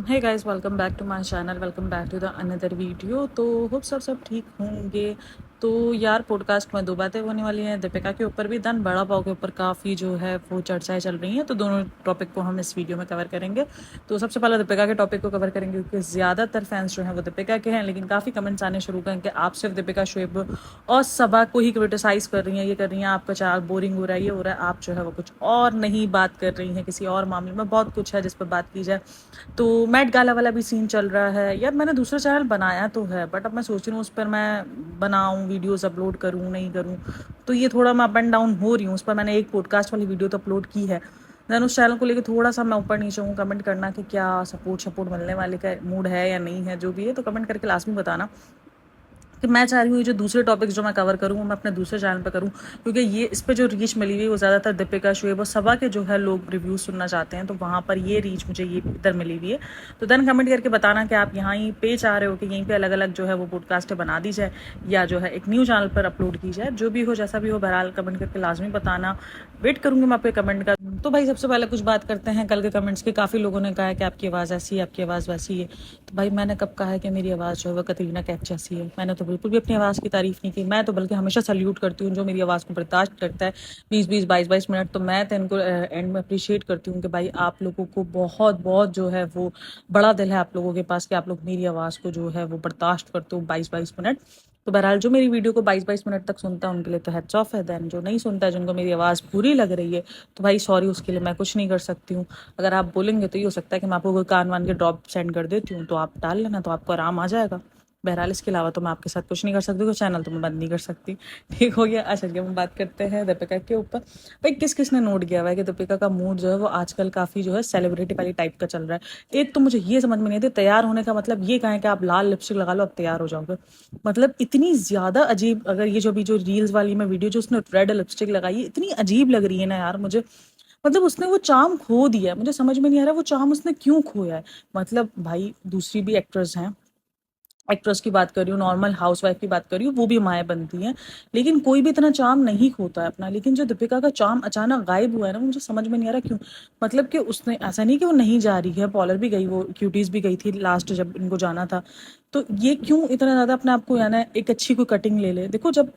Hey guys, welcome back to my channel. Welcome back to the another video. तो hope सब ठीक होंगे। तो यार, पॉडकास्ट में दो बातें होने वाली हैं, दीपिका के ऊपर भी, देन बड़ा पाव के ऊपर काफ़ी जो है वो चर्चाएं चल रही हैं। तो दोनों टॉपिक को हम इस वीडियो में कवर करेंगे। तो सबसे पहले दीपिका के टॉपिक को कवर करेंगे, क्योंकि ज़्यादातर फैंस जो हैं वो दीपिका के हैं, लेकिन काफ़ी कमेंट्स आने शुरू करें कि आप सिर्फ दीपिका, शुएब और सबा को ही क्रिटिसाइज़ कर रही हैं, ये कर रही हैं, आपका चैनल बोरिंग हो रहा है, ये हो रहा है, आप जो है वो कुछ और नहीं बात कर रही हैं, किसी और मामले में बहुत कुछ है जिस पर बात की जाए। तो मैट गाला वाला भी सीन चल रहा है। यार, मैंने दूसरा चैनल बनाया तो है, बट अब मैं सोच रही हूँ उस पर मैं बनाऊँ, वीडियोस अपलोड करूँ नहीं करूँ। तो ये थोड़ा मैं अप एंड डाउन हो रही हूँ। उस पर मैंने एक पॉडकास्ट वाली वीडियो तो अपलोड की है, देन उस चैनल को लेकर थोड़ा सा मैं ऊपर नीचे हूँ। कमेंट करना कि क्या सपोर्ट मिलने वाले का मूड है या नहीं है, जो भी है तो कमेंट करके लास्ट में बताना कि मैं चाह रही हूँ ये जो दूसरे टॉपिक्स जो मैं कवर करूँ वो मैं अपने दूसरे चैनल पे करूँ, क्योंकि ये इस पे जो रीच मिली हुई है वो ज़्यादातर दीपिका, शुएब और सबा के जो है लोग रिव्यूज सुनना चाहते हैं, तो वहाँ पर ये रीच मुझे ये इधर मिली हुई है। तो देन कमेंट करके बताना कि आप यहाँ ही पे चाह रहे हो कि यहीं पे अलग अलग जो है वो पॉडकास्ट बना दी जाए, या जो है एक न्यू चैनल पर अपलोड की जाए। जो भी हो, जैसा भी हो, बहरहाल कमेंट करके लाजमी बताना। वेट करूँगी मैं आपके कमेंट का। तो भाई, सबसे पहले कुछ बात करते हैं कल के कमेंट्स की। काफ़ी लोगों ने कहा है कि आपकी आवाज़ ऐसी है, आपकी आवाज़ वैसी है। तो भाई, मैंने कब कहा है कि मेरी आवाज़ जो है वो कतरीना कैफ जैसी है? मैंने तो बिल्कुल भी अपनी आवाज़ की तारीफ़ नहीं की। मैं तो बल्कि हमेशा सल्यूट करती हूँ जो मेरी आवाज़ को बर्दाश्त करता है 20-20, 22-22 मिनट। तो मैं तो इनको एंड में अप्रिशिएट करती हूँ कि भाई, आप लोगों को बहुत बहुत जो है वो बड़ा दिल है आप लोगों के पास कि आप लोग मेरी आवाज़ को जो है वो बर्दाश्त करते हो 22-22 मिनट। तो बहरहाल, जो मेरी वीडियो को 22-22 मिनट तक सुनता है उनके लिए तो हैट्स ऑफ है। देन जो नहीं सुनता है, जिनको मेरी आवाज़ बुरी लग रही है, तो भाई सॉरी, उसके लिए मैं कुछ नहीं कर सकती हूँ। अगर आप बोलेंगे तो ये हो सकता है कि मैं आपको कोई कान वान के ड्रॉप सेंड कर देती हूँ, तो आप डाल लेना, तो आपको आराम आ जाएगा। बहरहाल, इसके अलावा तो मैं आपके साथ कुछ नहीं कर सकती, कोई चैनल तो मैं बंद नहीं कर सकती। ठीक हो गया। अच्छा, चलिए हम बात करते हैं दीपिका के ऊपर। भाई, किस किस ने नोट किया हुआ है कि दीपिका का मूड जो है वो आजकल काफ़ी जो है सेलिब्रिटी वाली टाइप का चल रहा है। एक तो मुझे ये समझ में नहीं आती, तैयार होने का मतलब ये कहें कि आप लाल लिपस्टिक लगा लो अब तैयार हो जाओगे? मतलब इतनी ज़्यादा अजीब। अगर ये जो अभी जो रील्स वाली में वीडियो जो उसने रेड लिपस्टिक लगाई है, इतनी अजीब लग रही है ना यार मुझे। मतलब उसने वो चार्म खो दिया है, मुझे समझ में नहीं आ रहा वो चार्म उसने क्यों खोया है। मतलब भाई, दूसरी भी एक्ट्रेस हैं, एक्ट्रेस की बात कर रही हूँ, नॉर्मल हाउसवाइफ की बात कर रही हूँ, वो भी माएँ बनती हैं, लेकिन कोई भी इतना चार्म नहीं खोता है अपना। लेकिन जो दीपिका का चार्म अचानक गायब हुआ है ना, मुझे समझ में नहीं आ रहा क्यों। मतलब कि उसने ऐसा नहीं कि वो नहीं जा रही है, पॉलर भी गई, वो क्यूटीज भी गई थी लास्ट जब इनको जाना था। तो ये क्यों इतना ज़्यादा अपने आप को, यानी एक अच्छी कोई कटिंग ले ले। देखो, जब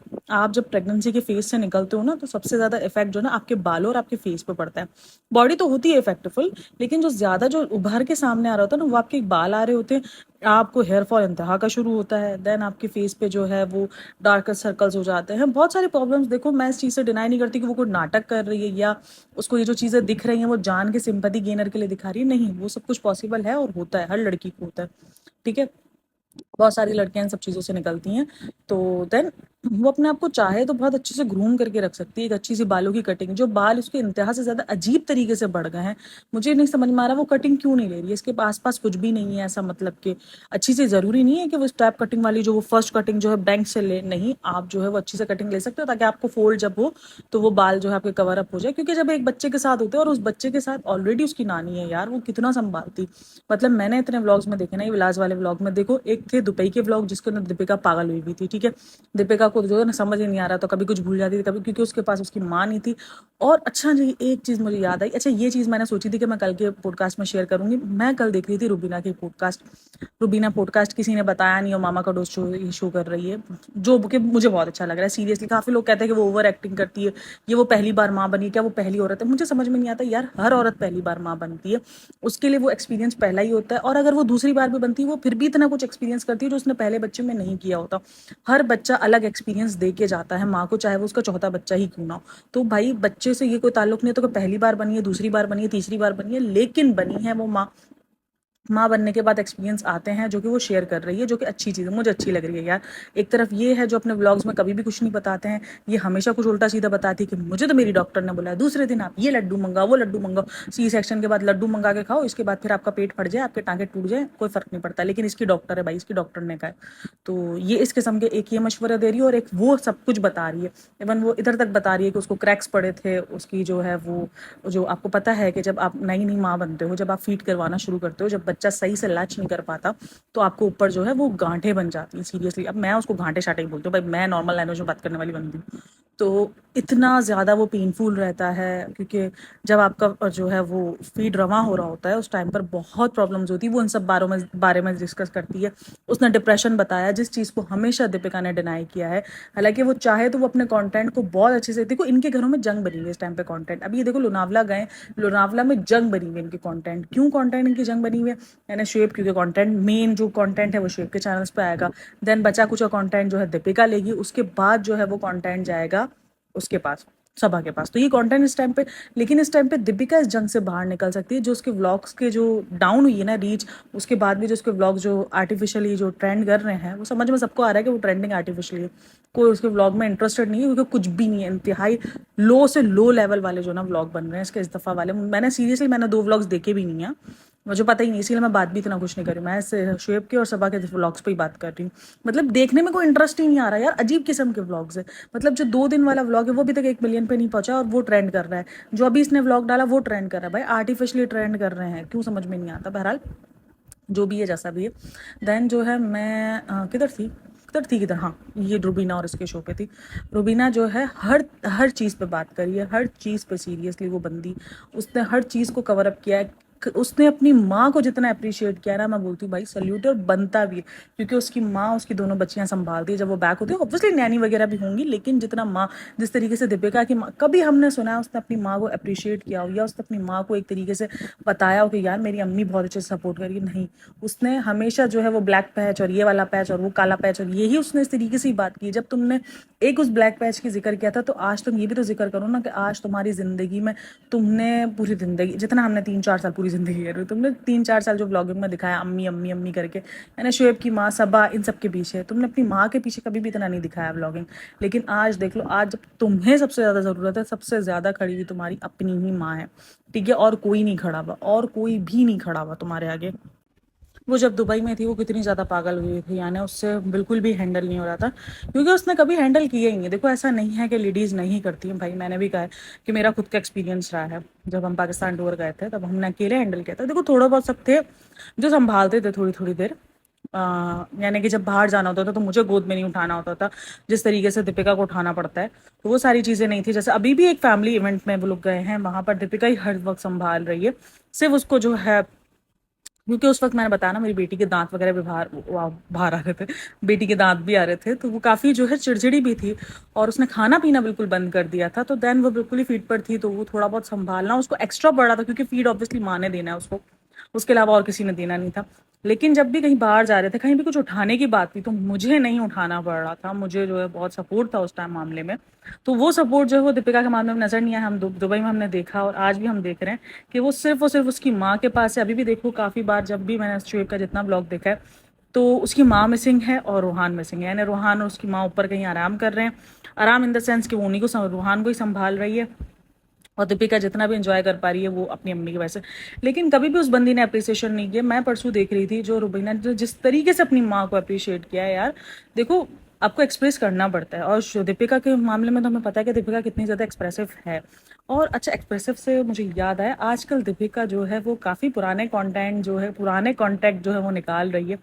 प्रेगनेंसी के फेज से निकलते हो ना, तो सबसे ज़्यादा इफेक्ट जो ना आपके बालों और आपके फेस पे पड़ता है। बॉडी तो होती है इफेक्टफुल, लेकिन जो ज़्यादा जो उभर के सामने आ रहा होता है ना, वो आपके बाल आ रहे होते हैं, आपको हेयर फॉल इंतहा का शुरू होता है, देन आपके फेस पे जो है वो डार्कर सर्कल्स हो जाते हैं, बहुत सारी प्रॉब्लम्स। देखो, मैं इस चीज़ से डिनाई नहीं करती कि वो कोई नाटक कर रही है, या उसको ये जो चीज़ें दिख रही हैं वो जान के सिंपैथी गेनर के लिए दिखा रही है। नहीं, वो सब कुछ पॉसिबल है और होता है, हर लड़की को होता है। ठीक है, बहुत सारी लड़कियां इन सब चीज़ों से निकलती हैं। तो देन वो अपने आप को चाहे तो बहुत अच्छे से ग्रूम करके रख सकती है। एक अच्छी सी बालों की कटिंग, जो बाल उसके इंतहा से ज़्यादा अजीब तरीके से बढ़ गए हैं, मुझे नहीं समझ में आ रहा वो कटिंग क्यों नहीं ले रही है। इसके पास पास कुछ भी नहीं है ऐसा, मतलब कि अच्छी सी, ज़रूरी नहीं है कि वो स्टेप कटिंग वाली जो वो फर्स्ट कटिंग जो है बैंक से ले, नहीं, आप जो है वो अच्छी से कटिंग ले सकते हो, ताकि आपको फोल्ड जब हो तो वो बाल जो है आपके कवर अप हो जाए। क्योंकि जब एक बच्चे के साथ होते हैं और उस बच्चे के साथ ऑलरेडी उसकी नानी है यार, वो कितना संभालती। मतलब मैंने इतने व्लॉग्स में देखे ना, ये विलास वाले व्लॉग में देखो, एक थे दुबई के व्लॉग जिसके अंदर दीपिका पागल हुई थी। ठीक है, दीपिका को जो है ना समझ ही नहीं आ रहा, तो कभी कुछ भूल जाती थी, कभी, क्योंकि उसके पास उसकी माँ नहीं थी। और अच्छा जी, एक चीज़ मुझे याद आई। अच्छा, ये चीज़ मैंने सोची थी कि मैं कल के पॉडकास्ट में शेयर करूंगी। मैं कल देख रही थी रुबीना की पॉडकास्ट। रुबीना पॉडकास्ट किसी ने बताया नहीं, और मामा का डोज शो कर रही है, जो कि मुझे बहुत अच्छा लग रहा है सीरियसली। काफ़ी लोग कहते हैं कि वो ओवर एक्टिंग करती है, ये वो पहली बार माँ बनी, क्या वो पहली औरत है? मुझे समझ में नहीं आता यार, हर औरत पहली बार माँ बनती है, उसके लिए वो एक्सपीरियंस पहला ही होता है। और अगर वो दूसरी बार भी बनती है, वो फिर भी इतना कुछ एक्सपीरियंस करती है जो उसने पहले बच्चे में नहीं किया होता। हर बच्चा अलग एक्सपीरियंस दे के जाता है माँ को, चाहे वो उसका चौथा बच्चा ही क्यों ना हो। तो भाई, बच्चे से ये कोई ताल्लुक नहीं है तो कि पहली बार बनी है, दूसरी बार बनी है, तीसरी बार बनी है, लेकिन बनी है वो माँ। माँ बनने के बाद एक्सपीरियंस आते हैं जो कि वो शेयर कर रही है, जो कि अच्छी चीज़ है, मुझे अच्छी लग रही है यार। एक तरफ ये है जो अपने व्लॉग्स में कभी भी कुछ नहीं बताते हैं, ये हमेशा कुछ उल्टा सीधा बताती है कि मुझे तो मेरी डॉक्टर ने बोला है, दूसरे दिन आप ये लड्डू मंगाओ, वो लड्डू मंगाओ, सी सेक्शन के बाद लड्डू मंगा के खाओ, इसके बाद फिर आपका पेट फट जाए, आपके टांगे टूट जाए, कोई फर्क नहीं पड़ता, लेकिन इसकी डॉक्टर है भाई, इसकी डॉक्टर ने कहा है। तो ये इस किस्म के एक ये मशवरा दे रही है, और एक वो सब कुछ बता रही है। इवन वो इधर तक बता रही है कि उसको क्रैक्स पड़े थे, उसकी जो है वो, जो आपको पता है कि जब आप नई नई माँ बनते हो, जब आप फीड करवाना शुरू करते हो, जब बच्चा सही से लैच नहीं कर पाता, तो आपको ऊपर जो है वो गांठें बन जाती हैं। सीरियसली, अब मैं उसको घाटे शाटे ही बोलती हूँ भाई, मैं नॉर्मल लैंग्वेज में बात करने वाली बंदी हूँ। तो इतना ज़्यादा वो पेनफुल रहता है, क्योंकि जब आपका जो है वो फीड रवा हो रहा होता है उस टाइम पर बहुत प्रॉब्लम्स होती है। वो इन सब बारे में डिस्कस करती है। उसने डिप्रेशन बताया, जिस चीज़ को हमेशा दीपिका ने डिनाई किया है। हालांकि वो चाहे तो वो अपने कंटेंट को बहुत अच्छे से, देखो इनके घरों में जंग बनी हुई है इस टाइम पे कंटेंट। अभी ये देखो लोनावला गए, लोनावला में जंग बनी हुई है इनके कंटेंट। क्यों कंटेंट इनकी जंग बनी हुई है? यानी शुएब, क्योंकि कंटेंट मेन जो कंटेंट है वो शुएब के चैनल्स पे आएगा। देन बचा कुछ कंटेंट जो है दीपिका लेगी, उसके बाद जो है वो कंटेंट जाएगा उसके पास, सभा के पास। तो ये कंटेंट इस टाइम पे, लेकिन इस टाइम पे दीपिका इस जंग से बाहर निकल सकती है। जो उसके व्लॉग्स के जो डाउन हुई है ना रीच, उसके बाद भी जो उसके व्लॉग जो आर्टिफिशियली जो ट्रेंड कर रहे हैं, वो समझ में सबको आ रहा है कि वो ट्रेंडिंग आर्टिफिशियली है। कोई उसके व्लॉग में इंटरेस्टेड नहीं है, क्योंकि कुछ भी नहीं है। इंतहाई लो से लो लेवल वाले जो ना व्लॉग बन रहे हैं इसके, इस दफ़ा वाले। मैंने 2 व्लॉग्स देखे भी नहीं है, मुझे पता ही नहीं, इसीलिए मैं बात भी इतना कुछ नहीं कर रही। मैं शुएब के और सबा के व्लॉग्स पे ही बात कर रही हूँ। मतलब देखने में कोई इंटरेस्ट ही नहीं आ रहा यार, अजीब किस्म के व्लॉग्स है। मतलब जो 2 दिन वाला व्लॉग है वो अभी तक 1 मिलियन पे नहीं पहुंचा और वो ट्रेंड कर रहा है। जो अभी इसने व्लॉग डाला वो ट्रेंड कर रहा है। भाई आर्टिफिशियली ट्रेंड कर रहे हैं, क्यों समझ में नहीं आता। बहरहाल जो भी है, जैसा भी है। देन जो है मैं किधर हाँ, ये रुबीना और इसके शो पे थी। रुबीना जो है हर हर चीज़ पे बात करी है, हर चीज़ पे सीरियसली वो बंदी, उसने हर चीज़ को कवर अप किया है। उसने अपनी माँ को जितना अप्रिशिएट किया ना, मैं बोलती हूँ भाई सल्यूट है, और बनता भी है। क्योंकि उसकी माँ उसकी दोनों बच्चियाँ संभालती है जब वो बैक होती है। ऑब्वियसली नैनी वगैरह भी होंगी, लेकिन जितना माँ, जिस तरीके से दीपिका की माँ, कभी हमने सुना है उसने अपनी माँ को अप्रिशिएट किया हो, या उसने अपनी माँ को एक तरीके से बताया हो कि यार मेरी अम्मी बहुत अच्छे से सपोर्ट करी? नहीं, उसने हमेशा जो है वो ब्लैक पैच और ये वाला पैच और वो काला पैच, और यही उसने इस तरीके से ही बात की। जब तुमने एक उस ब्लैक पैच की जिक्र किया था, तो आज तुम ये भी तो जिक्र करो ना कि आज तुम्हारी जिंदगी में तुमने पूरी जिंदगी, जितना हमने 3-4 साल, पूरी जिंदगी कह रही हूँ, तुमने 3-4 साल जो व्लॉगिंग में दिखाया अम्मी अम्मी अम्मी करके, यानी शुएब की माँ, सबा, इन सब के पीछे तुमने अपनी माँ के पीछे कभी भी इतना नहीं दिखाया व्लॉगिंग। लेकिन आज देख लो, आज जब तुम्हें सबसे ज़्यादा ज़रूरत है, सबसे ज़्यादा खड़ी हुई तुम्हारी अपनी ही माँ है। ठीक है, और कोई नहीं खड़ा हुआ, और कोई भी नहीं खड़ा हुआ तुम्हारे आगे। वो जब दुबई में थी वो कितनी ज़्यादा पागल हुई थी, यानी उससे बिल्कुल भी हैंडल नहीं हो रहा था, क्योंकि उसने कभी हैंडल किया ही नहीं। देखो ऐसा नहीं है कि लेडीज़ नहीं करती हैं भाई, मैंने भी कहा है कि मेरा खुद का एक्सपीरियंस रहा है। जब हम पाकिस्तान टूर गए थे तब हमने अकेले हैंडल किया था। देखो थोड़ा बहुत सब थे जो संभालते थे थोड़ी थोड़ी देर, यानी कि जब बाहर जाना होता था तो मुझे गोद में नहीं उठाना होता था जिस तरीके से दीपिका को उठाना पड़ता है। तो वो सारी चीज़ें नहीं थी। जैसे अभी भी एक फैमिली इवेंट में वो लोग गए हैं, वहाँ पर दीपिका ही हर वक्त संभाल रही है, सिर्फ उसको जो है, क्योंकि उस वक्त मैंने बताया ना मेरी बेटी के दांत वगैरह भी बाहर आ रहे थे, बेटी के दांत भी आ रहे थे, तो वो काफ़ी जो है चिड़चिड़ी भी थी, और उसने खाना पीना बिल्कुल बंद कर दिया था। तो देन वो बिल्कुल ही फीड पर थी, तो वो थोड़ा बहुत संभालना उसको एक्स्ट्रा पड़ रहा था, क्योंकि फीड ऑब्वियसली माँ ने देना है उसको, उसके अलावा और किसी ने देना नहीं था। लेकिन जब भी कहीं बाहर जा रहे थे, कहीं भी कुछ उठाने की बात थी, तो मुझे नहीं उठाना पड़ रहा था, मुझे जो है बहुत सपोर्ट था उस टाइम मामले में। तो वो सपोर्ट जो है वो दीपिका के मामले में नज़र नहीं आया। हम दुबई में हमने देखा, और आज भी हम देख रहे हैं कि वो सिर्फ और सिर्फ उसकी माँ के पास है। अभी भी देखो, काफ़ी बार जब भी मैंने शुएब का जितना ब्लॉग देखा है, तो उसकी माँ मिसिंग है और रूहान मिसिंग है। यानी रूहान और उसकी माँ ऊपर कहीं आराम कर रहे हैं, आराम इन द सेंस कि वो उन्हीं को, रूहान को ही संभाल रही है, और दीपिका जितना भी इंजॉय कर पा रही है वो अपनी अम्मी की वजह से। लेकिन कभी भी उस बंदी ने अप्रिसिएशन नहीं किया। मैं परसों देख रही थी, जो रुबीना ने जिस तरीके से अपनी माँ को अप्रिशिएट किया है यार, देखो आपको एक्सप्रेस करना पड़ता है। और दीपिका के मामले में तो हमें पता है कि दीपिका कितनी ज़्यादा एक्सप्रेसिव है। और अच्छा, एक्सप्रेसिव से मुझे याद आया, आजकल दीपिका जो है वो काफ़ी पुराने कंटेंट जो है, पुराने कॉन्टैक्ट जो है वो निकाल रही है।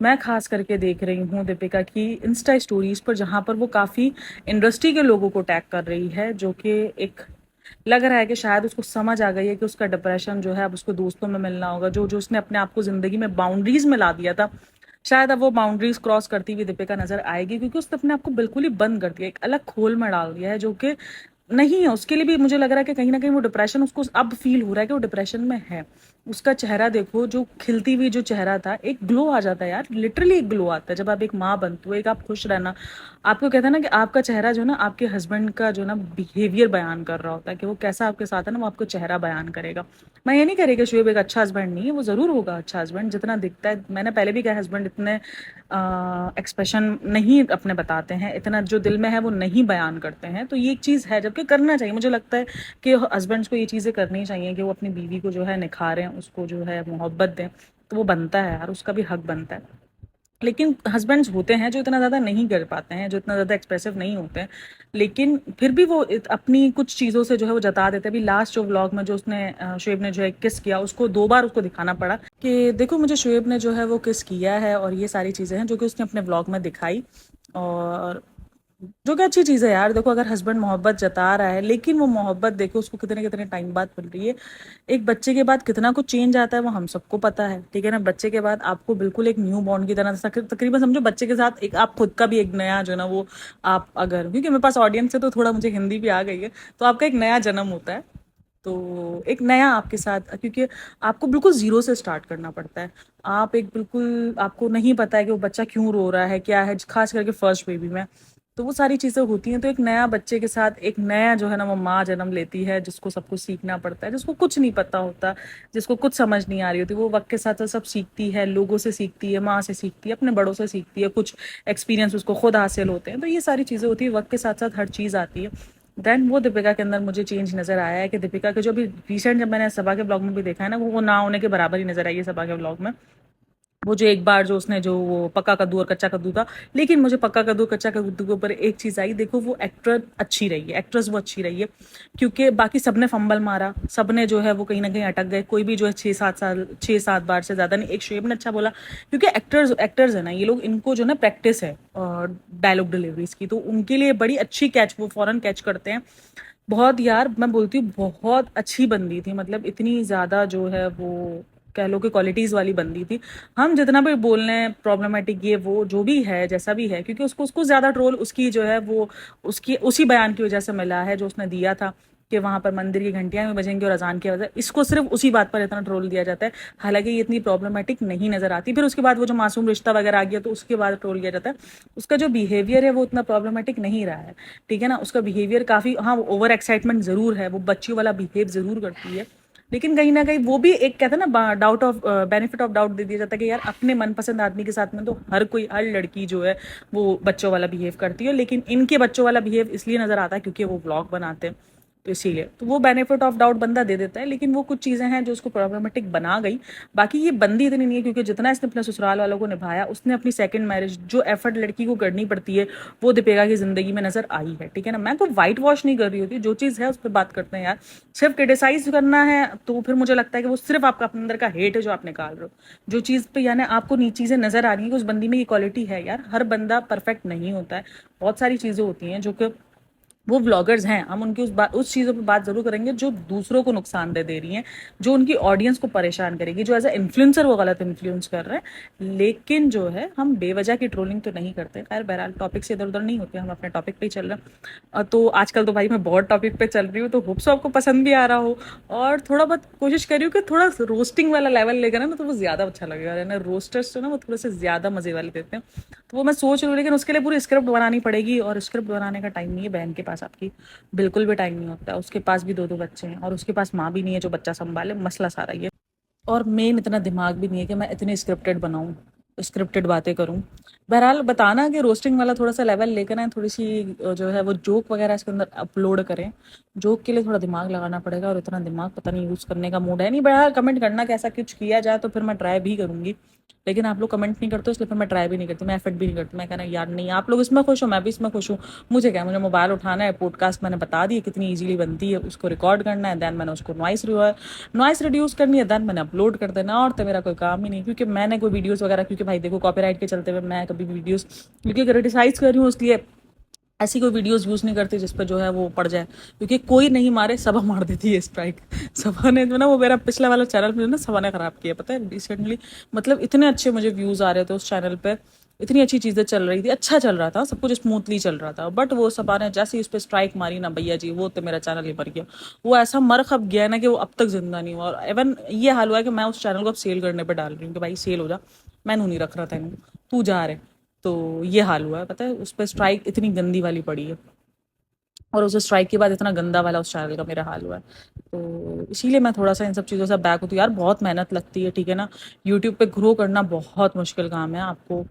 मैं खास करके देख रही हूँ दीपिका की इंस्टा स्टोरीज पर, जहाँ पर वो काफ़ी इंडस्ट्री के लोगों को टैग कर रही है, जो कि एक लग रहा है कि शायद उसको समझ आ गई है कि उसका डिप्रेशन जो है अब उसको दोस्तों में मिलना होगा। जो जो उसने अपने आप को ज़िंदगी में बाउंड्रीज में ला दिया था, शायद अब वो बाउंड्रीज क्रॉस करती हुई दीपिका नजर आएगी, क्योंकि उसने अपने आप को बिल्कुल ही बंद कर दिया, एक अलग खोल में डाल दिया है, जो कि नहीं है उसके लिए भी। मुझे लग रहा है कि कहीं ना कहीं वो डिप्रेशन, उसको अब फील हो रहा है कि वो डिप्रेशन में है। उसका चेहरा देखो, जो खिलती हुई जो चेहरा था, एक ग्लो आ जाता है यार, लिटरली एक ग्लो आता है जब आप एक माँ बनते हो। एक आप खुश रहना, आपको कहता है ना कि आपका चेहरा जो ना आपके हस्बैंड का जो ना बिहेवियर बयान कर रहा होता है, कि वो कैसा आपके साथ है ना, वो आपको चेहरा बयान करेगा। मैं ये नहीं कह रही कि शुएब एक अच्छा हस्बैंड नहीं है, वो ज़रूर होगा अच्छा हस्बैंड जितना दिखता है। मैंने पहले भी कहा हस्बैंड इतने एक्सप्रेशन नहीं अपने बताते हैं, इतना जो दिल में है वो नहीं बयान करते हैं। तो ये एक चीज़ है, जबकि करना चाहिए। मुझे लगता है कि हस्बैंड्स को ये चीज़ें करनी चाहिए कि वो अपनी बीवी को जो है निखारें, उसको जो है मोहब्बत दें। तो वो बनता है यार, उसका भी हक बनता है। लेकिन हस्बैंड्स होते हैं जो इतना ज़्यादा नहीं कर पाते हैं, जो इतना ज़्यादा एक्सप्रेसिव नहीं होते हैं, लेकिन फिर भी वो अपनी कुछ चीज़ों से जो है वो जता देते हैं। अभी लास्ट जो व्लॉग में जो उसने शुएब ने जो है किस किया, उसको 2 बार उसको दिखाना पड़ा कि देखो मुझे शुएब ने जो है वो किस किया है, और ये सारी चीज़ें हैं जो कि उसने अपने व्लॉग में दिखाई। और जो कि अच्छी चीज़ है यार। देखो अगर हस्बैंड मोहब्बत जता रहा है, लेकिन वो मोहब्बत देखो उसको कितने कितने टाइम बाद मिल रही है। एक बच्चे के बाद कितना कुछ चेंज आता है वो हम सबको पता है, ठीक है ना। बच्चे के बाद आपको बिल्कुल एक न्यू बॉन्ड की तरह तकरीबन समझो बच्चे के साथ एक आप खुद का भी एक नया जो है ना वो आप अगर, क्योंकि मेरे पास ऑडियंस है तो थोड़ा मुझे हिंदी भी आ गई है, तो आपका एक नया जन्म होता है। तो एक नया आपके साथ, क्योंकि आपको बिल्कुल ज़ीरो से स्टार्ट करना पड़ता है। आप एक बिल्कुल आपको नहीं पता है कि वो बच्चा क्यों रो रहा है, क्या है, खास करके फर्स्ट बेबी में। तो वो सारी चीज़ें होती हैं। तो एक नया बच्चे के साथ एक नया जो है ना वो माँ जन्म लेती है, जिसको सब कुछ सीखना पड़ता है, जिसको कुछ नहीं पता होता, जिसको कुछ समझ नहीं आ रही होती। वो वक्त के साथ साथ सब सीखती है, लोगों से सीखती है, माँ से सीखती है, अपने बड़ों से सीखती है, कुछ एक्सपीरियंस उसको खुद हासिल होते हैं। तो ये सारी चीज़ें होती है, वक्त के साथ साथ हर चीज़ आती है। देन वो दीपिका के अंदर मुझे चेंज नज़र आया है कि दीपिका के जो भी रिसेंट जब मैंने सबा के ब्लॉग में भी देखा है ना, वो ना होने के बराबर ही नज़र आई है सबा के ब्लॉग में। वो जो एक बार जो उसने जो वो पक्का कद्दू और कच्चा कद्दू था, लेकिन मुझे पक्का कद्दू कच्चा कद्दू के ऊपर एक चीज़ आई, देखो वो एक्टर अच्छी रही है, एक्ट्रेस वो अच्छी रही है। क्योंकि बाकी सबने फंबल मारा, सबने जो है वो कहीं ना कहीं अटक गए, कोई भी जो है 6-7 साल 6-7 बार से ज़्यादा नहीं। एक शुएब ने अच्छा बोला, क्योंकि एक्टर्स एक्टर्स है ना ये लोग, इनको जो ना प्रैक्टिस है डायलॉग डिलीवरीज की, तो उनके लिए बड़ी अच्छी कैच, वो फौरन कैच करते हैं। बहुत यार मैं बोलती हूँ बहुत अच्छी बंदी थी, मतलब इतनी ज़्यादा जो है वो कह लो कि क्वालिटीज़ वाली बंदी थी। हम जितना भी बोल रहे हैं प्रॉब्लमेटिक ये वो जो भी है जैसा भी है, क्योंकि उसको उसको ज़्यादा ट्रोल उसकी जो है वो उसकी उसी बयान की वजह से मिला है जो उसने दिया था कि वहाँ पर मंदिर की घंटियां भी बजेंगी और अजान की वजह, इसको सिर्फ उसी बात पर इतना ट्रोल दिया जाता है। हालांकि ये इतनी प्रॉब्लमेटिक नहीं नजर आती। फिर उसके बाद वो जो मासूम रिश्ता वगैरह आ गया तो उसके बाद ट्रोल किया जाता है। उसका जो बिहेवियर है वो उतना प्रॉब्लमेटिक नहीं रहा है, ठीक है ना। उसका बिहेवियर काफ़ी, हाँ वो ओवर एक्साइटमेंट ज़रूर है, वो बच्ची वाला बिहेव ज़रूर करती है, लेकिन कहीं ना कहीं वो भी एक कहते हैं ना doubt of benefit of doubt दे दिया जाता है कि यार अपने मनपसंद आदमी के साथ में तो हर कोई हर लड़की जो है वो बच्चों वाला बिहेव करती है, लेकिन इनके बच्चों वाला बिहेव इसलिए नज़र आता है क्योंकि वो व्लॉग बनाते हैं, तो इसीलिए तो वो बेनिफिट ऑफ डाउट बंदा दे देता है। लेकिन वो कुछ चीज़ें हैं जो उसको प्रॉब्लमेटिक बना गई। बाकी ये बंदी इतनी नहीं है, क्योंकि जितना इसने अपने ससुराल वालों को निभाया, उसने अपनी सेकंड मैरिज जो एफर्ट लड़की को करनी पड़ती है वो दीपिका की जिंदगी में नजर आई है, ठीक है ना। मैं तो वाइट वॉश नहीं कर रही होती, जो चीज़ है उस पर बात करते हैं यार। सिर्फ क्रिटिसाइज करना है तो फिर मुझे लगता है कि वो सिर्फ आपका अपने अंदर का हेट है जो आप निकाल रहे हो। जो चीज़ पे यानी आपको नी चीज़ें नजर आ रही हैं कि उस बंदी में ये क्वालिटी है, यार हर बंदा परफेक्ट नहीं होता है। बहुत सारी चीज़ें होती हैं जो कि वो व्लॉगर्स हैं, हम उनकी उस चीज़ों पे बात ज़रूर करेंगे जो दूसरों को नुकसान दे रही हैं, जो उनकी ऑडियंस को परेशान करेगी, जो एज अ इन्फ्लुएंसर वो गलत इन्फ्लुएंस कर रहे हैं। लेकिन जो है हम बेवजह की ट्रोलिंग तो नहीं करते। खैर बहरहाल टॉपिक से इधर उधर नहीं होते, हम अपने टॉपिक पे ही चल रहे हैं। तो आजकल तो भाई मैं बहुत टॉपिक पे चल रही हूँ, तो होप सो आपको पसंद भी आ रहा हो। और थोड़ा बहुत कोशिश कर रही हूँ कि थोड़ा रोस्टिंग वाला लेवल लेकर ना तो वो ज़्यादा अच्छा लगेगा, यानी रोस्टर्स जो ना वो थोड़े से ज़्यादा मज़े वाले देते हैं। तो वो मैं सोच रही हूँ, लेकिन उसके लिए पूरी स्क्रिप्ट बनानी पड़ेगी, और स्क्रिप्ट बनाने का टाइम नहीं है बहन के पास आपकी, बिल्कुल भी टाइम नहीं होता है। उसके पास भी 2-2 बच्चे हैं और उसके पास माँ भी नहीं है जो बच्चा संभाले, मसला सारा ये। और मेन इतना दिमाग भी नहीं है कि मैं इतनी स्क्रिप्टेड बनाऊँ, स्क्रिप्टेड बातें करूँ। बहरहाल बताना कि रोस्टिंग वाला थोड़ा सा लेवल लेकर आए, थोड़ी सी जो है वो जोक वगैरह इसके अंदर अपलोड करें। जोक के लिए थोड़ा दिमाग लगाना पड़ेगा, और इतना दिमाग पता नहीं यूज़ करने का मूड है नहीं। बहरहाल कमेंट करना कि ऐसा कुछ किया जाए तो फिर मैं ट्राई भी करूँगी। लेकिन आप लोग कमेंट नहीं करते, इसलिए फिर मैं ट्राई भी नहीं करती, मैं एफर्ट भी नहीं करती। मैं कहना यार नहीं, आप लोग इसमें खुश हो मैं भी इसमें खुश हूँ। मुझे क्या, मुझे मोबाइल उठाना है, पॉडकास्ट मैंने बता दी कितनी इजीली बनती है, उसको रिकॉर्ड करना है, देन मैंने उसको नॉइस रिड्यूस करनी है, देन मैंने अपलोड कर देना, और तो मेरा कोई काम ही नहीं। क्योंकि मैंने कोई वीडियोस वगैरह, क्योंकि भाई देखो कॉपीराइट के चलते हुए मैं कभी वीडियोस क्योंकि क्रिटिसाइज कर रही हूँ इसलिए ऐसी कोई वीडियोस यूज़ नहीं करती जिस पर जो है वो पड़ जाए, क्योंकि कोई नहीं मारे सबा मार देती है स्ट्राइक। सबा ने जो ना वो मेरा पिछला वाला चैनल में ना सबा ने खराब किया, पता है रिसेंटली। मतलब इतने अच्छे मुझे व्यूज़ आ रहे थे उस चैनल पे, इतनी अच्छी चीज़ें चल रही थी, अच्छा चल रहा था, सब कुछ स्मूथली चल रहा था, बट वो सबा ने जैसे ही उस पर स्ट्राइक मारी ना भैया जी, वो तो मेरा चैनल ही मर गया। वो ऐसा मर खप गया ना कि वो अब तक जिंदा नहीं हुआ। और इवन ये हाल हुआ है कि मैं उस चैनल को अब सेल करने पर डाल रही हूँ कि भाई सेल हो जा, मैंने नहीं रख रहा था इन्हें, तू जा रहे। तो ये हाल हुआ है, पता है उस पर स्ट्राइक इतनी गंदी वाली पड़ी है, और उस स्ट्राइक के बाद इतना गंदा वाला उस चैनल का मेरा हाल हुआ है। तो इसीलिए मैं थोड़ा सा इन सब चीज़ों से बैक होती हूँ यार। बहुत मेहनत लगती है, ठीक है ना। यूट्यूब पे ग्रो करना बहुत मुश्किल काम है। आपको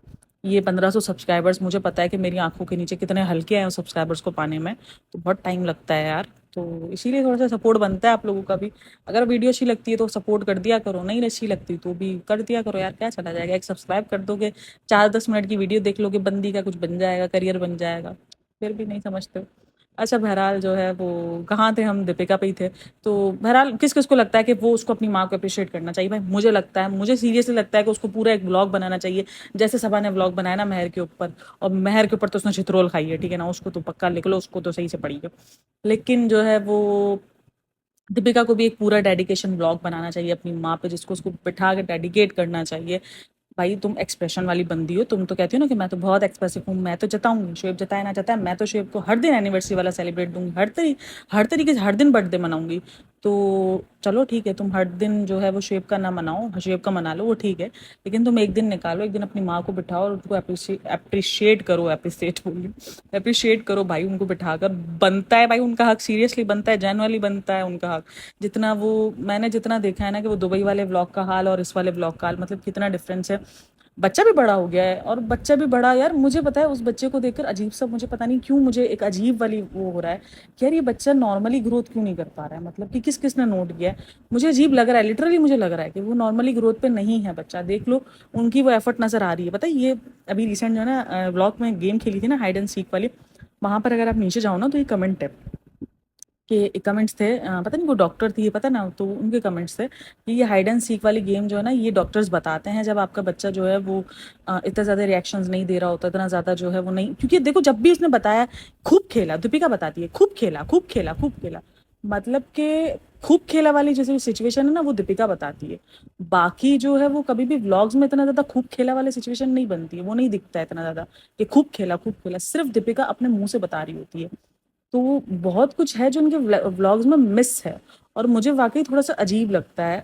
ये 1500 सब्सक्राइबर्स, मुझे पता है कि मेरी आंखों के नीचे कितने हल्के हैं उस सब्सक्राइबर्स को पाने में, तो बहुत टाइम लगता है यार। तो इसीलिए थोड़ा सा सपोर्ट बनता है आप लोगों का भी। अगर वीडियो अच्छी लगती है तो सपोर्ट कर दिया करो, नहीं अच्छी लगती तो भी कर दिया करो यार, क्या चला जाएगा। एक सब्सक्राइब कर दोगे, 4-10 मिनट की वीडियो देख लोगे, बंदी का कुछ बन जाएगा, करियर बन जाएगा। फिर भी नहीं समझते हो। अच्छा, बहरहाल जो है वो कहाँ थे हम, दीपिका पे ही थे। तो बहरहाल किस किस को लगता है कि वो उसको अपनी माँ को अप्रिशिएट करना चाहिए? भाई मुझे लगता है, मुझे सीरियसली लगता है कि उसको पूरा एक व्लॉग बनाना चाहिए, जैसे सबा ने व्लॉग बनाया ना महर के ऊपर। और महर के ऊपर तो उसने छितरोल खाई है, ठीक है ना, उसको तो पक्का लिख लो, उसको तो सही से पड़ी है। लेकिन जो है वो दीपिका को भी एक पूरा डेडिकेशन व्लॉग बनाना चाहिए अपनी माँ पे, जिसको उसको बिठा के डेडिकेट करना चाहिए। भाई तुम एक्सप्रेशन वाली बंदी हो, तुम तो कहती हो ना कि मैं तो बहुत एक्सप्रेसिव हूँ, मैं तो जताऊंगी, शुएब जताए ना जताए, मैं तो शुएब को हर दिन एनिवर्सरी वाला सेलिब्रेट दूंगी, हर तरीके से हर दिन बर्थडे मनाऊंगी। तो चलो ठीक है, तुम हर दिन जो है वो शुएब का ना मनाओ, शुएब का मना लो, वो ठीक है। लेकिन तुम एक दिन निकालो, एक दिन अपनी माँ को बिठाओ और उनको अप्रिशिएट करो, अप्रिशिएट बोली, अप्रिशिएट करो भाई उनको बिठाकर। बनता है भाई उनका हक, सीरियसली बनता है, जेनुअनली बनता है उनका हक। जितना वो, मैंने जितना देखा है ना कि वो दुबई वाले व्लॉग का हाल और इस वाले व्लॉग का हाल, मतलब कितना डिफरेंस है। बच्चा भी बड़ा हो गया है, और बच्चा भी बड़ा, यार मुझे पता है उस बच्चे को देखकर अजीब सा, मुझे पता नहीं क्यों मुझे एक अजीब वाली वो हो रहा है कि यार ये बच्चा नॉर्मली ग्रोथ क्यों नहीं कर पा रहा है, मतलब कि किस किसने नोट किया है। मुझे अजीब लग रहा है, लिटरली मुझे लग रहा है कि वो नॉर्मली ग्रोथ पे नहीं है बच्चा, देख लो। उनकी वो एफर्ट नजर आ रही है, पता है ये अभी रिसेंट जो है ना व्लॉग में गेम खेली थी ना, हाइड एंड सीक वाली। वहां पर अगर आप नीचे जाओ ना तो ये कमेंट है कि कमेंट्स थे, पता नहीं वो डॉक्टर थी, ये पता ना, तो उनके कमेंट्स थे कि ये हाइड एंड सीक वाली गेम जो है ना, ये डॉक्टर्स बताते हैं जब आपका बच्चा जो है वो इतना ज़्यादा रिएक्शंस नहीं दे रहा होता, इतना ज़्यादा जो है वो नहीं, क्योंकि देखो जब भी उसने बताया खूब खेला, दीपिका बताती है खूब खेला खूब खेला खूब खेला, मतलब कि खूब खेला वाली जैसे सिचुएशन है ना वो दीपिका बताती है। बाकी जो है वो कभी भी व्लॉग्स में इतना ज़्यादा खूब खेला वाली सिचुएशन नहीं बनती है, वो नहीं दिखता है इतना ज़्यादा कि खूब खेला, सिर्फ दीपिका अपने मुंह से बता रही होती है। तो बहुत कुछ है जो उनके व्लॉग्स में मिस है, और मुझे वाकई थोड़ा सा अजीब लगता है,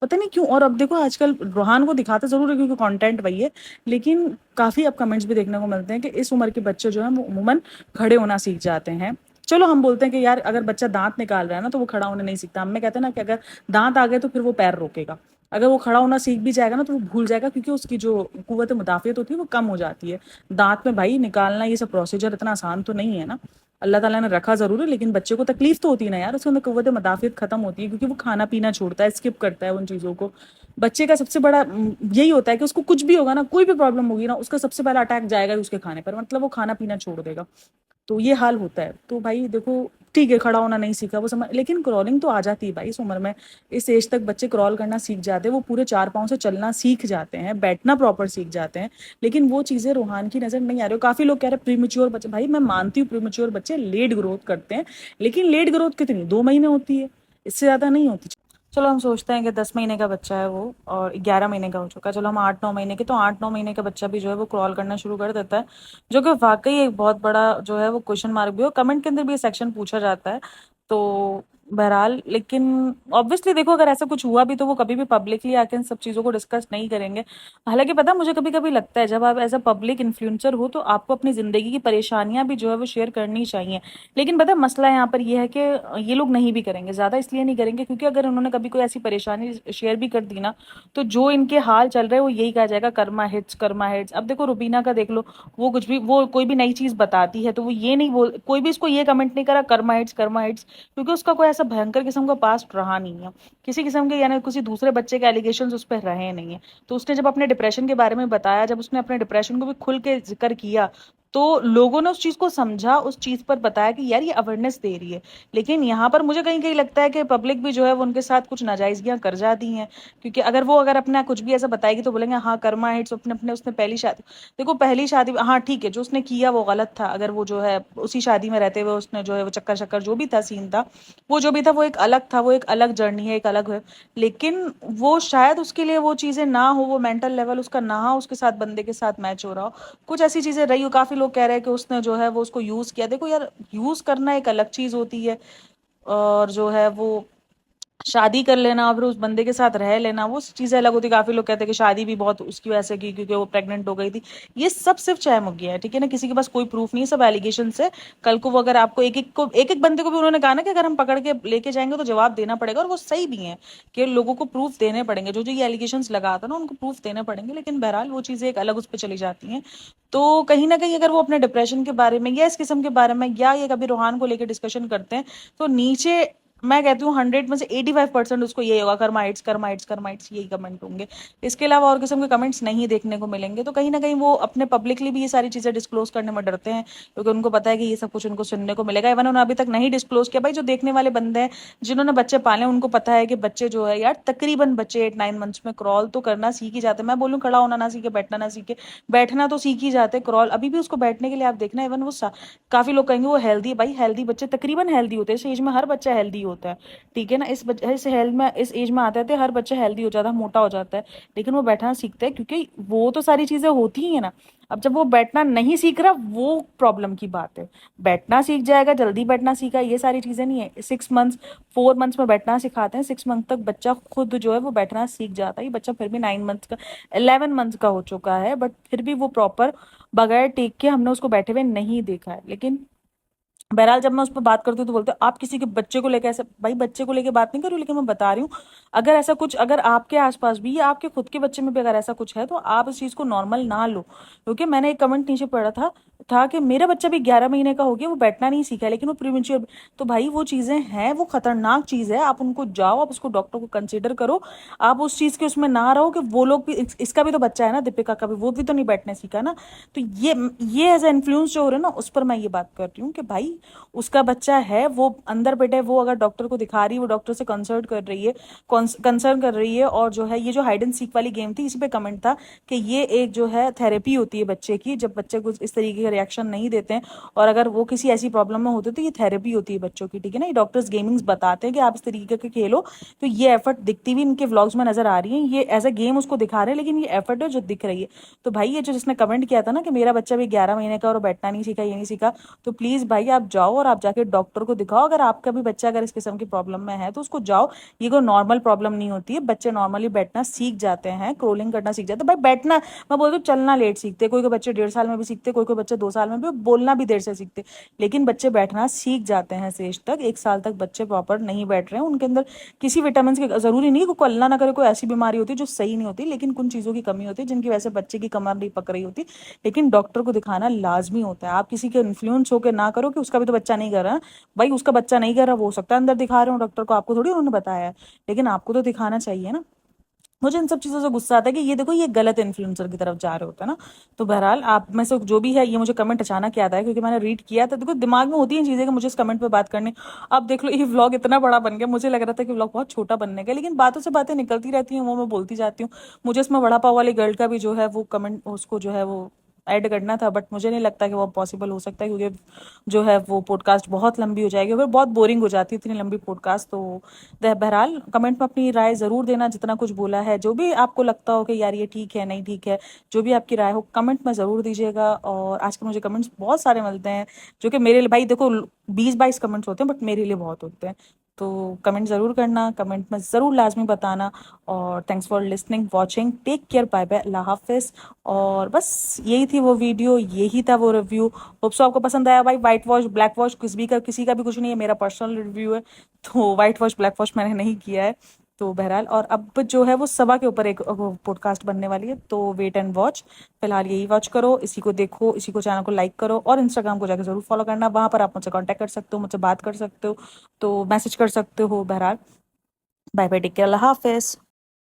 पता नहीं क्यों। और अब देखो आजकल रोहान को दिखाते जरूर है क्योंकि कंटेंट वही है, लेकिन काफी अब कमेंट्स भी देखने को मिलते हैं कि इस उम्र के बच्चे जो है वो अमूमन खड़े होना सीख जाते हैं। चलो हम बोलते हैं कि यार अगर बच्चा दांत निकाल रहा है ना तो वो खड़ा होना नहीं सीखता, हमें कहते हैं ना कि अगर दांत आ गए तो फिर वो पैर रोकेगा, अगर वो खड़ा होना सीख भी जाएगा ना तो वो भूल जाएगा, क्योंकि उसकी जो कुव्वत मुदाफियत होती है वो कम हो जाती है। दांत में भाई निकालना ये सब प्रोसीजर इतना आसान तो नहीं है ना, अल्लाह ताला ने रखा ज़रूर है, लेकिन बच्चे को तकलीफ तो होती है ना यार, उसके अंदर कुव्वत मुदाफ़ियत खत्म होती है क्योंकि वो खाना पीना छोड़ता है, स्किप करता है उन चीज़ों को। बच्चे का सबसे बड़ा यही होता है कि उसको कुछ भी होगा ना, कोई भी प्रॉब्लम होगी ना, उसका सबसे पहला अटैक जाएगा ही उसके खाने पर, मतलब वो खाना पीना छोड़ देगा। तो ये हाल होता है। तो भाई देखो, ठीक है खड़ा होना नहीं सीखा वो समझ, लेकिन क्रॉलिंग तो आ जाती है भाई इस उम्र में, इस एज तक बच्चे क्रॉल करना सीख जाते हैं, वो पूरे चार पाँव से चलना सीख जाते हैं, बैठना प्रॉपर सीख जाते हैं। लेकिन वो चीज़ें रूहान की नज़र नहीं आ रही। काफ़ी लोग कह रहे हैं प्रीमेच्योर बच्चे, भाई मैं मानती हूँ प्रीमेच्योर बच्चे लेट ग्रोथ करते हैं, लेकिन लेट ग्रोथ कितनी, 2 महीने होती है, इससे ज़्यादा नहीं होती। चलो हम सोचते हैं कि 10 महीने का बच्चा है वो और 11 महीने का हो चुका है, चलो हम 8-9 महीने के, तो 8-9 महीने का बच्चा भी जो है वो क्रॉल करना शुरू कर देता है, जो कि वाकई एक बहुत बड़ा जो है वो क्वेश्चन मार्क भी हो, कमेंट के अंदर भी ये सेक्शन पूछा जाता है। तो बहरहाल, लेकिन ऑब्वियसली देखो अगर ऐसा कुछ हुआ भी तो वो कभी भी पब्लिकली आके इन सब चीज़ों को डिस्कस नहीं करेंगे। हालांकि पता है, मुझे कभी कभी लगता है जब आप एज अ पब्लिक इन्फ्लुएंसर हो तो आपको अपनी ज़िंदगी की परेशानियां भी जो है वो शेयर करनी चाहिए। लेकिन पता है मसला यहाँ पर यह है कि ये लोग नहीं भी करेंगे, ज़्यादा इसलिए नहीं करेंगे क्योंकि अगर उन्होंने कभी कोई ऐसी परेशानी शेयर भी कर दी ना, तो जो इनके हाल चल रहे हैं वो यही कहा जाएगा, कर्मा हिट्स कर्मा हिट्स। अब देखो रुबीना का देख लो, वो कुछ भी, वो कोई भी नई चीज़ बताती है तो वो ये नहीं बोल, कोई भी इसको ये कमेंट नहीं करा कर्मा हिट्स, क्योंकि उसका कोई ऐसा भयंकर किस्म का पास्ट रहा नहीं है, किसी किस्म के यानी किसी दूसरे बच्चे के एलिगेशन उस पर रहे नहीं है। तो उसने जब अपने डिप्रेशन के बारे में बताया, जब उसने अपने डिप्रेशन को भी खुल के जिक्र किया, तो लोगों ने उस चीज को समझा, उस चीज पर बताया कि यार ये अवेयरनेस दे रही है। लेकिन यहाँ पर मुझे कहीं कहीं लगता है कि पब्लिक भी जो है वो उनके साथ कुछ नाजायजगियां कर जाती हैं, क्योंकि अगर वो अगर अपना कुछ भी ऐसा बताएगी तो बोलेंगे हाँ कर्मा हिट्स, अपने अपने उसने पहली शादी, देखो पहली शादी, हाँ ठीक है जो उसने किया वो गलत था, अगर वो जो है उसी शादी में रहते हुए उसने जो है वो चक्कर शक्कर जो भी था सीन था, वो जो भी था वो एक अलग था, वो एक अलग जर्नी है, एक अलग है। लेकिन वो शायद उसके लिए वो चीजें ना हो, वो मेंटल लेवल उसका ना हो, उसके साथ बंदे के साथ मैच हो रहा हो, कुछ ऐसी चीजें रही हो। काफी लोग कह रहे हैं कि उसने जो है वो उसको यूज किया, देखो यार यूज करना एक अलग चीज होती है, और जो है वो शादी कर लेना और फिर उस बंदे के साथ रह लेना वो चीजें अलग होती है। काफी लोग कहते हैं कि शादी भी बहुत उसकी वजह से की क्योंकि वो प्रेग्नेंट हो गई थी। ये सब सिर्फ चाय मुग्गिया है, ठीक है ना, किसी के पास कोई प्रूफ नहीं है, सब एलिगेशन है। कल को वो अगर आपको एक एक बंदे को भी उन्होंने कहा ना कि अगर हम पकड़ के लेके जाएंगे तो जवाब देना पड़ेगा, और वो सही भी है कि लोगों को प्रूफ देने पड़ेंगे, जो जो ये एलिगेशन लगाता ना उनको प्रूफ देने पड़ेंगे। लेकिन बहरहाल वो चीजें एक अलग उस पर चली जाती हैं। तो कहीं ना कहीं अगर वो अपने डिप्रेशन के बारे में या इस किस्म के बारे में या ये कभी रूहान को लेकर डिस्कशन करते हैं तो नीचे मैं कहती हूँ 100 में से 85% उसको यही होगा, कर्माइट्स कर्माइट्स कर्माइट्स, यही कमेंट होंगे। इसके अलावा और किस्म के कमेंट्स नहीं देखने को मिलेंगे। तो कहीं ना कहीं वो अपने पब्लिकली भी ये सारी चीजें डिस्क्लोज करने में डरते हैं, क्योंकि उनको पता है कि ये सब कुछ उनको सुनने को मिलेगा। इवन उन्होंने अभी तक नहीं डिस्क्लोज किया। भाई जो देखने वाले बंदे हैं, जिन्होंने बच्चे पाले हैं, उनको पता है कि बच्चे जो है यार तकरीबन बच्चे 8-9 मंथ्स में क्रॉल तो करना सीख ही जाते हैं। मैं बोलूँ खड़ा होना ना सीखे, बैठना ना सीखे, बैठना तो सीख ही जाते हैं। क्रॉल अभी भी उसको बैठने के लिए आप देखना, इवन वो काफी लोग कहेंगे वो हेल्दी है। भाई हेल्दी बच्चे तकरीबन हेल्दी होते हैं, इस एज में हर बच्चा हेल्दी होता है, ठीक है ना। इस हेल्थ में इस एज में आते थे हर बच्चा हेल्दी हो जाता है, मोटा हो जाता है, लेकिन वो बैठना सीखता है, क्योंकि वो तो सारी चीजें होती ही है ना। अब जब वो बैठना नहीं सीख रहा, वो प्रॉब्लम की बात है। बैठना सीख जाएगा, जल्दी बैठना सीखा, ये सारी चीजें नहीं है। 6 मंथ्स 4 मंथ्स में बैठना सिखाते हैं, 6 मंथ तक बच्चा खुद जो है वो बैठना सीख जाता है। ये बच्चा फिर भी 9 मंथ्स का, 11 मंथ्स का हो चुका है, बट फिर भी वो प्रॉपर बगैर टेक के हमने उसको बैठे हुए नहीं देखा है। लेकिन बहरहाल जब मैं उस पर बात करती हूँ तो बोलते हैं आप किसी के बच्चे को लेकर ऐसे। भाई बच्चे को लेकर बात नहीं कर रही हूँ, लेकिन मैं बता रही हूँ, अगर ऐसा कुछ अगर आपके आसपास भी या आपके खुद के बच्चे में भी अगर ऐसा कुछ है, तो आप इस चीज को नॉर्मल ना लो। क्योंकि मैंने एक कमेंट नीचे पढ़ा था कि मेरा बच्चा भी 11 महीने का हो गया, वो बैठना नहीं सीखा है, लेकिन वो प्रीमेच्योर। तो भाई वो चीजें हैं, वो खतरनाक चीज है। आप उनको जाओ, आप उसको डॉक्टर को कंसिडर करो। आप उस चीज के उसमें ना रहो कि वो लोग भी, इसका भी तो बच्चा है ना, दीपिका का भी, वो भी तो नहीं बैठने सीखा ना। तो ये एज इन्फ्लुएंस जो हो रहा है ना, उस पर मैं ये बात कर रही हूँ कि भाई उसका बच्चा है, वो अंदर बैठा है, वो अगर डॉक्टर को दिखा रही है, वो डॉक्टर से कंसल्ट कर रही है, कंसर्न कर रही है। और जो है ये जो हाइड एंड सीक वाली गेम थी, इसी पे कमेंट था कि ये एक जो है थेरेपी होती है बच्चे की, जब बच्चे कुछ इस तरीके का रिएक्शन नहीं देते हैं, और अगर वो किसी ऐसी प्रॉब्लम में होते तो ये थेरेपी होती है बच्चों की, ठीक है ना। ये डॉक्टर्स गेमिंग्स बताते हैं कि आप इस तरीके के खेलो। तो ये एफर्ट दिखती भी इनके व्लॉग्स में नजर आ रही है, ये एज अ गेम उसको दिखा रहे हैं, लेकिन ये एफर्ट है जो दिख रही है। तो भाई ये जो जिसने कमेंट किया था ना कि मेरा बच्चा भी 11 महीने का और बैठना नहीं सीखा, ये नहीं सीखा, तो प्लीज भाई आप जाओ और आप जाके डॉक्टर को दिखाओ। अगर आपका भी बच्चा अगर इस किस्म की प्रॉब्लम में है तो उसको जाओ। ये कोई नॉर्मल प्रॉब्लम नहीं होती है, बच्चे नॉर्मली बैठना सीख जाते हैं, क्रोलिंग करना सीख जाते हैं। भाई बैठना, मैं बोलती हूँ चलना लेट सीखते, कोई कोई बच्चे 1.5 साल में भी सीखते, कोई कोई बच्चे 2 साल में भी, बोलना भी देर से सीखते, लेकिन बच्चे बैठना सीख जाते हैं सेज तक। 1 साल तक बच्चे प्रॉपर नहीं बैठ रहे हैं, उनके अंदर किसी विटामिन की जरूरी नहीं है, कोई अल्लाह ना करे कोई ऐसी बीमारी होती है जो सही नहीं होती, लेकिन कुछ चीजों की कमी होती है जिनकी वजह से बच्चे की कमर नहीं पक रही होती। लेकिन डॉक्टर को दिखाना लाजमी होता है। आप किसी के इन्फ्लुएंस होकर ना करो कि उसका भी तो बच्चा नहीं कर रहा। भाई उसका बच्चा नहीं कर रहा, वो हो सकता है अंदर दिखा रहे हो डॉक्टर को, आपको थोड़ी उन्होंने बताया है, लेकिन आपको तो दिखाना चाहिए ना। मुझे इन सब चीज़ों से गुस्सा आता है कि ये देखो ये गलत इन्फ्लुएंसर की तरफ जा रहे होते हैं ना। तो बहरहाल आप में से जो भी है, ये मुझे कमेंट अचानक याद आया क्योंकि मैंने रीड किया था। देखो दिमाग में होती हैं चीज़ें कि मुझे इस कमेंट पे बात करनी। अब देख लो ये व्लॉग इतना बड़ा बन गया, मुझे लग रहा था कि व्लॉग बहुत छोटा बनने का, लेकिन बातों से बातें निकलती रहती हैं, वो मैं बोलती जाती हूँ। मुझे इसमें वड़ा पाव वाली गर्ल का भी जो है वो कमेंट, उसको जो है वो ऐड करना था, बट मुझे नहीं लगता कि वो पॉसिबल हो सकता है, क्योंकि जो है वो पॉडकास्ट बहुत लंबी हो जाएगी, फिर बहुत बोरिंग हो जाती है इतनी लंबी पॉडकास्ट। तो बहरहाल कमेंट में अपनी राय ज़रूर देना, जितना कुछ बोला है, जो भी आपको लगता हो कि यार ये ठीक है नहीं ठीक है, जो भी आपकी राय हो कमेंट में ज़रूर दीजिएगा। और आजकल मुझे कमेंट्स बहुत सारे मिलते हैं, जो कि मेरे लिए, भाई देखो 20-22 कमेंट्स होते हैं, बट मेरे लिए बहुत होते हैं। तो कमेंट ज़रूर करना, कमेंट में ज़रूर लाजमी बताना। और thanks for listening, watching, take care, bye bye, अल्लाह हाफिज़। और बस यही थी वो वीडियो, यही था वो रिव्यू। होप सो आपको पसंद आया। भाई वाइट वॉश ब्लैक वॉश किसी का भी कुछ नहीं है, मेरा पर्सनल रिव्यू है। तो वाइट वॉश ब्लैक वॉश मैंने नहीं किया है। तो बहरहाल, और अब जो है वो सबा के ऊपर एक पॉडकास्ट बनने वाली है, तो वेट एंड वॉच। फिलहाल यही वॉच करो, इसी को देखो, इसी को, चैनल को लाइक करो, और इंस्टाग्राम को जाकर जरूर फॉलो करना। वहां पर आप मुझसे कांटेक्ट कर सकते हो, मुझसे बात कर सकते हो, तो मैसेज कर सकते हो। बहरहाल बाय बाय, टेक केयर, अल्लाह हाफिज।